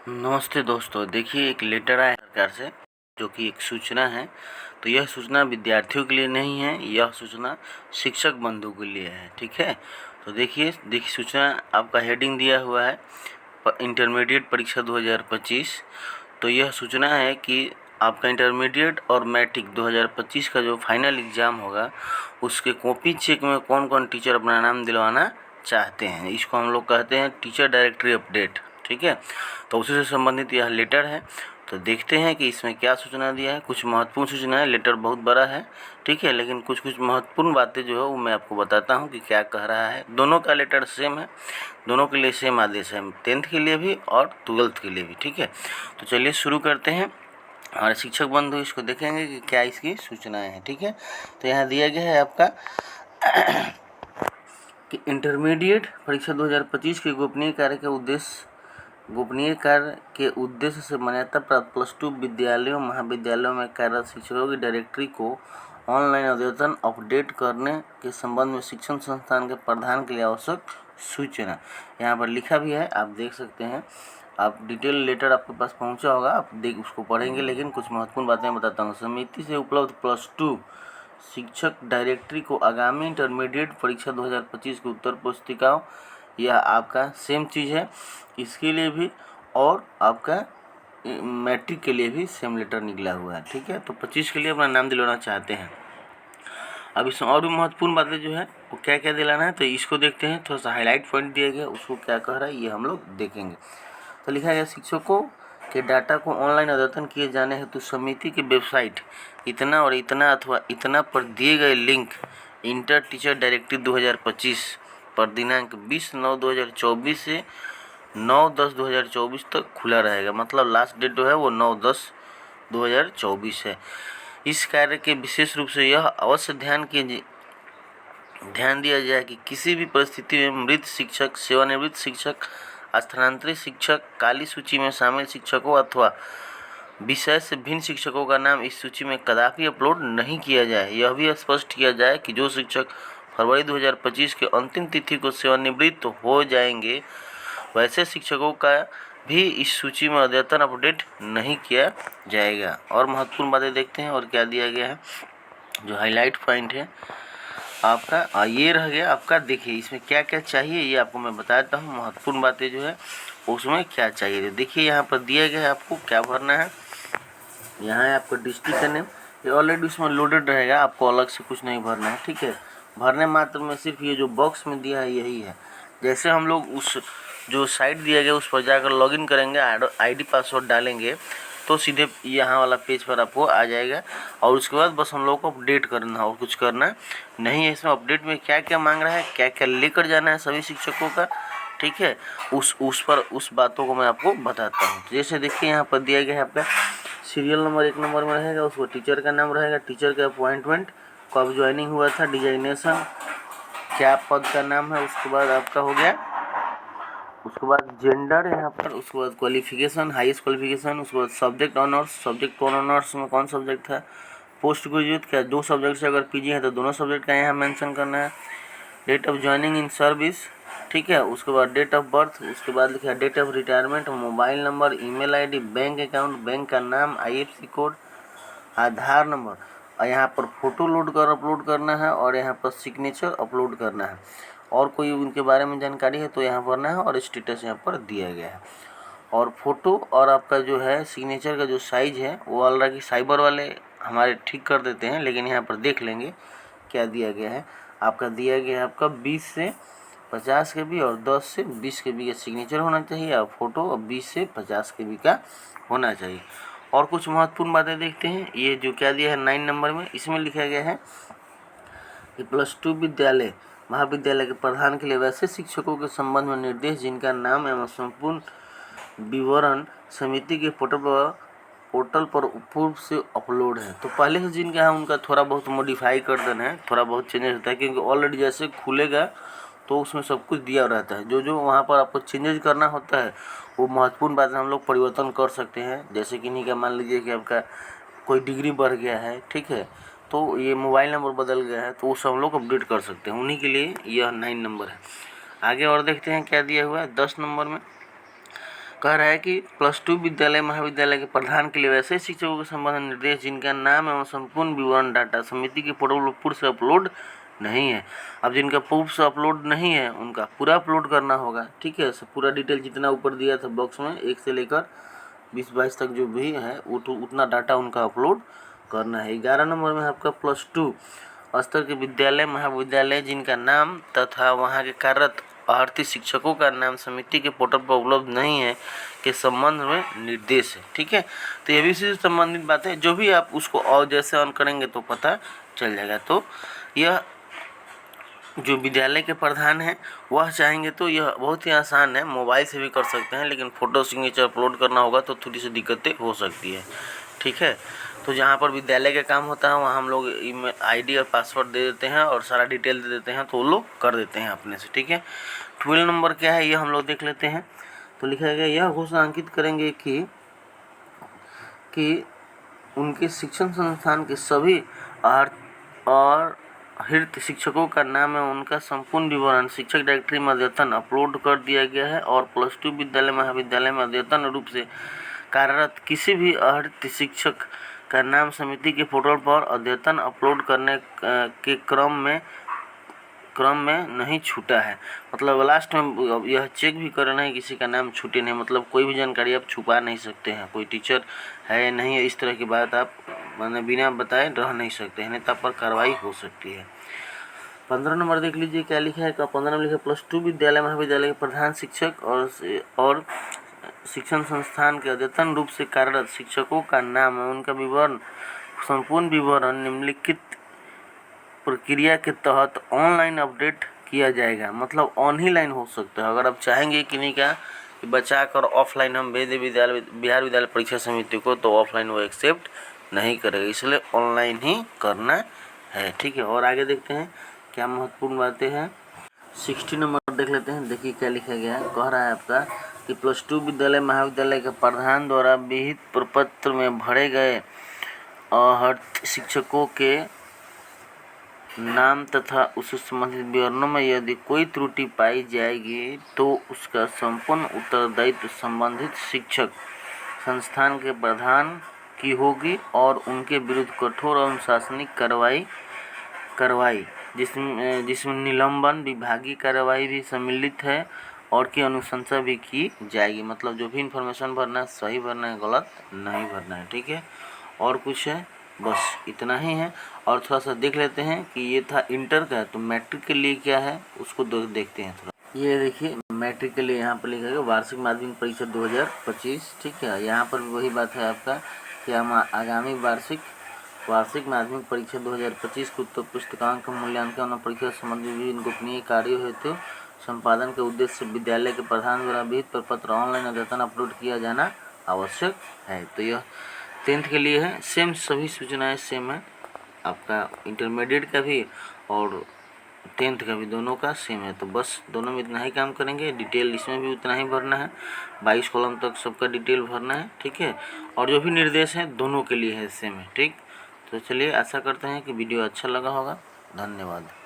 नमस्ते दोस्तों, देखिए एक लेटर आया है सरकार से जो कि एक सूचना है। तो यह सूचना विद्यार्थियों के लिए नहीं है, यह सूचना शिक्षक बंधु के लिए है। ठीक है, तो देखिए सूचना आपका हेडिंग दिया हुआ है इंटरमीडिएट परीक्षा 2025। तो यह सूचना है कि आपका इंटरमीडिएट और मैट्रिक 2025 का जो फाइनल एग्ज़ाम होगा उसके कॉपी चेक में कौन कौन टीचर अपना नाम दिलवाना चाहते हैं, इसको हम लोग कहते हैं टीचर डायरेक्टरी अपडेट। ठीक है, तो उसी से संबंधित यह लेटर है। तो देखते हैं कि इसमें क्या सूचना दिया है। कुछ महत्वपूर्ण सूचना है, लेटर बहुत बड़ा है, ठीक है, लेकिन कुछ कुछ महत्वपूर्ण बातें जो है वो मैं आपको बताता हूँ कि क्या कह रहा है। दोनों का लेटर सेम है, दोनों के लिए सेम आदेश है, 10th के लिए भी और 12th के लिए भी। ठीक है, तो चलिए शुरू करते हैं। हमारे शिक्षक बंधु इसको देखेंगे कि क्या इसकी सूचनाएँ हैं। ठीक है, तो यहाँ दिया गया है आपका कि इंटरमीडिएट परीक्षा 2025 के गोपनीय कार्य के उद्देश्य से मान्यता प्राप्त +2 विद्यालयों महाविद्यालयों में कार्यरत शिक्षकों की डायरेक्टरी को ऑनलाइन अद्यतन अपडेट करने के संबंध में शिक्षण संस्थान के प्रधान के लिए आवश्यक सूचना यहाँ पर लिखा भी है, आप देख सकते हैं। आप डिटेल लेटर आपके पास पहुंचा होगा, आप उसको पढ़ेंगे, लेकिन कुछ महत्वपूर्ण बातें बताता हूँ। समिति से उपलब्ध +2 शिक्षक डायरेक्टरी को आगामी इंटरमीडिएट परीक्षा 2025 की उत्तर पुस्तिकाओं, यह आपका सेम चीज़ है, इसके लिए भी और आपका मैट्रिक के लिए भी सेम लेटर निकला हुआ है। ठीक है, तो 25 के लिए अपना नाम दिलवाना चाहते हैं। अब इसमें और भी महत्वपूर्ण बातें जो है वो क्या क्या दिलाना है, तो इसको देखते हैं। थोड़ा सा हाईलाइट पॉइंट दिया गया, उसको क्या कह रहा है ये हम लोग देखेंगे। तो लिखा गया शिक्षकों के डाटा को ऑनलाइन अद्यतन किए जाने हेतु समिति की वेबसाइट इतना और इतना अथवा इतना पर दिए गए लिंक इंटर टीचर डायरेक्टरी 2025 पर दिनांक 20/9/2024 से 9/10/2024 तक खुला रहेगा। मतलब लास्ट डेट जो है वो 9/10/2024 है। इस कार्य के विशेष रूप से यह अवश्य ध्यान दिया जाए कि किसी भी परिस्थिति में मृत शिक्षक, सेवानिवृत्त शिक्षक, स्थानांतरित शिक्षक, काली सूची में शामिल शिक्षकों अथवा विषय से भिन्न शिक्षकों का नाम इस सूची में कदापि अपलोड नहीं किया जाए। यह भी स्पष्ट किया जाए कि जो शिक्षक फरवरी 2025 के अंतिम तिथि को सेवानिवृत्त हो जाएंगे वैसे शिक्षकों का भी इस सूची में अद्यतन अपडेट नहीं किया जाएगा। और महत्वपूर्ण बातें देखते हैं और क्या दिया गया है। जो हाईलाइट पॉइंट है आपका ये रह गया आपका। देखिए इसमें क्या क्या चाहिए ये आपको मैं बताता हूँ। महत्वपूर्ण बातें जो है उसमें क्या चाहिए, तो देखिए यहाँ पर दिया गया है आपको क्या भरना है। यहाँ है आपका डिस्ट्रिक्ट का नेम, ये ऑलरेडी उसमें लोडेड रहेगा, आपको अलग से कुछ नहीं भरना है। ठीक है, भरने मात्र में सिर्फ ये जो बॉक्स में दिया है यही है। जैसे हम लोग उस जो साइट दिया गया उस पर जाकर लॉगिन करेंगे, आईडी पासवर्ड डालेंगे तो सीधे यहाँ वाला पेज पर आपको आ जाएगा। और उसके बाद बस हम लोग को अपडेट करना और कुछ करना नहीं है। इसमें अपडेट में क्या क्या मांग रहा है, क्या क्या लेकर जाना है सभी शिक्षकों का, ठीक है, उस बातों को मैं आपको बताता हूँ। जैसे देखिए यहाँ पर दिया गया है आपका सीरियल नंबर 1 नंबर में रहेगा, उसको टीचर का नाम रहेगा, टीचर का अपॉइंटमेंट, कब ज्वाइनिंग हुआ था, डिजाइनेशन, क्या पद का नाम है, उसके बाद आपका हो गया, उसके बाद जेंडर यहाँ पर, उसके बाद क्वालिफिकेशन, हाईएस्ट क्वालिफिकेशन, उसके बाद सब्जेक्ट ऑनर्स, सब्जेक्ट कौन ऑनर्स में कौन सब्जेक्ट था, पोस्ट ग्रेजुएट क्या 2 सब्जेक्ट से, अगर पीजी है तो दोनों सब्जेक्ट का यहाँ मेंशन करना है, date of joining in service, ठीक है, उसके बाद डेट ऑफ बर्थ, उसके बाद लिखा है date of retirement, mobile number, email ID, bank account, bank का नाम, आईएफएससी कोड, आधार नंबर, और यहाँ पर फोटो अपलोड करना है, और यहाँ पर सिग्नेचर अपलोड करना है। और कोई उनके बारे में जानकारी है तो यहाँ भरना है, और स्टेटस यहाँ पर दिया गया है। और फोटो और आपका जो है सिग्नेचर का जो साइज़ है वो ऑलरेडी साइबर वाले हमारे ठीक कर देते हैं, लेकिन यहाँ पर देख लेंगे क्या दिया गया है। आपका दिया गया है आपका 20 से 50 KB और 10 से 20 KB का सिग्नेचर होना चाहिए, और फोटो और 20 से 50 KB का होना चाहिए। और कुछ महत्वपूर्ण बातें देखते हैं। ये जो क्या दिया है 9 नंबर में, इसमें लिखा गया है कि +2 विद्यालय महाविद्यालय के प्रधान के लिए वैसे शिक्षकों के संबंध में निर्देश जिनका नाम एवं संपूर्ण विवरण समिति के पोर्टल पर पूर्व से अपलोड है। तो पहले से जिनका है उनका थोड़ा बहुत मॉडिफाई कर देना है, थोड़ा बहुत चेंजेस होता है, क्योंकि ऑलरेडी जैसे खुलेगा तो उसमें सब कुछ दिया रहता है। जो वहाँ पर आपको चेंजेस करना होता है वो महत्वपूर्ण बात हम लोग परिवर्तन कर सकते हैं। जैसे कि नहीं, का मान लीजिए कि आपका कोई डिग्री बढ़ गया है, ठीक है, तो ये मोबाइल नंबर बदल गया है, तो उस हम लोग अपडेट कर सकते हैं, उन्हीं के लिए यह 9 नंबर है। आगे और देखते हैं क्या दिया हुआ है 10 नंबर में। कह रहा है कि +2 विद्यालय महाविद्यालय के प्रधान के लिए वैसे शिक्षकों के संबंध निर्देश जिनका नाम एवं संपूर्ण विवरण डाटा समिति के पोर्टल पर पूर्व से अपलोड नहीं है। अब जिनका पूर्व से अपलोड नहीं है उनका पूरा अपलोड करना होगा, ठीक है। पूरा डिटेल जितना ऊपर दिया था बॉक्स में 1 से लेकर 20-22 तक जो भी है वो तो उतना डाटा उनका अपलोड करना है। 11 नंबर में आपका +2 स्तर के विद्यालय महाविद्यालय जिनका नाम तथा वहाँ के कार्यरत आरती शिक्षकों का नाम समिति के पोर्टल पर उपलब्ध नहीं है के संबंध में निर्देश है, ठीक है। तो ये भी इससे संबंधित बात है, जो भी आप उसको और जैसे ऑन करेंगे तो पता चल जाएगा। तो यह जो विद्यालय के प्रधान हैं वह चाहेंगे तो यह बहुत ही आसान है, मोबाइल से भी कर सकते हैं, लेकिन फ़ोटो सिग्नेचर अपलोड करना होगा तो थोड़ी सी दिक्कतें हो सकती है, ठीक है। तो जहाँ पर विद्यालय का काम होता है वहाँ हम लोग ईमेल आईडी और पासवर्ड दे देते हैं और सारा डिटेल दे देते हैं, तो वो लोग कर देते हैं अपने से, ठीक है। 12 नंबर क्या है ये हम लोग देख लेते हैं। तो लिखा गया यह घोषणा अंकित करेंगे कि उनके शिक्षण संस्थान के सभी और हित शिक्षकों का नाम एवं उनका संपूर्ण विवरण शिक्षक डायरेक्टरी में अद्यतन अपलोड कर दिया गया है और +2 विद्यालय महाविद्यालय में अद्यतन रूप से कार्यरत किसी भी अहित शिक्षक का नाम समिति के पोर्टल पर अद्यतन अपलोड करने के क्रम में नहीं छूटा है। मतलब लास्ट में यह चेक भी करना है किसी का नाम छूटे नहीं, मतलब कोई भी जानकारी आप छुपा नहीं सकते हैं, कोई टीचर है नहीं है इस तरह की बात आप बिना बताए रह नहीं सकते हैं, नहीं तो आप पर कार्रवाई हो सकती है। 15 नंबर देख लीजिए क्या लिखा है। 15 में लिखा +2 विद्यालय महाविद्यालय के प्रधान शिक्षक और शिक्षण संस्थान के अद्यतन रूप से कार्यरत शिक्षकों का नाम और उनका विवरण संपूर्ण विवरण निम्नलिखित प्रक्रिया के तहत ऑनलाइन अपडेट किया जाएगा। मतलब ऑन ही लाइन हो सकता है, अगर आप चाहेंगे कि नहीं क्या कि बचा कर ऑफलाइन हम भेज दें बिहार विद्यालय परीक्षा समिति को, तो ऑफलाइन वो एक्सेप्ट नहीं करेगा, इसलिए ऑनलाइन ही करना है, ठीक है। और आगे देखते हैं क्या महत्वपूर्ण बातें हैं। 60 नंबर देख लेते हैं। देखिए क्या लिखा गया है। कह रहा है आपका कि +2 विद्यालय महाविद्यालय के प्रधान द्वारा विहित प्रपत्र में भरे गए अहर्त शिक्षकों के नाम तथा उससे संबंधित विवरणों में यदि कोई त्रुटि पाई जाएगी तो उसका संपूर्ण उत्तरदायित्व संबंधित शिक्षक संस्थान के प्रधान की होगी और उनके विरुद्ध कठोर अनुशासनिक कार्रवाई जिसमें निलंबन विभागीय कार्रवाई भी सम्मिलित है और की अनुशंसा भी की जाएगी। मतलब जो भी इन्फॉर्मेशन भरना है सही भरना है, गलत नहीं भरना है, ठीक है। और कुछ है बस इतना ही है। और थोड़ा सा देख लेते हैं कि ये था इंटर का, तो मैट्रिक के लिए क्या है उसको देखते हैं थोड़ा। ये देखिए मैट्रिक के लिए यहाँ पर लिखा गया वार्षिक माध्यमिक परीक्षा 2025, ठीक है। यहाँ पर वही बात है आपका कि हम आगामी वार्षिक माध्यमिक परीक्षा 2025 को उत्तर पुस्तिकांक का मूल्यांकन और परीक्षा संबंधी विभिन्न गोपनीय कार्यों हेतु संपादन के उद्देश्य से विद्यालय के प्रधान द्वारा विहित प्रपत्र ऑनलाइन अद्यतन अपलोड किया जाना आवश्यक है। तो यह 10th के लिए है, सेम सभी सूचनाएं सेम है, आपका इंटरमीडिएट का भी और 10th का भी दोनों का सेम है। तो बस दोनों में इतना ही काम करेंगे, डिटेल इसमें भी उतना ही भरना है, 22 कॉलम तक सबका डिटेल भरना है, ठीक है। और जो भी निर्देश हैं दोनों के लिए है सेम है, ठीक। तो चलिए आशा करते हैं कि वीडियो अच्छा लगा होगा। धन्यवाद।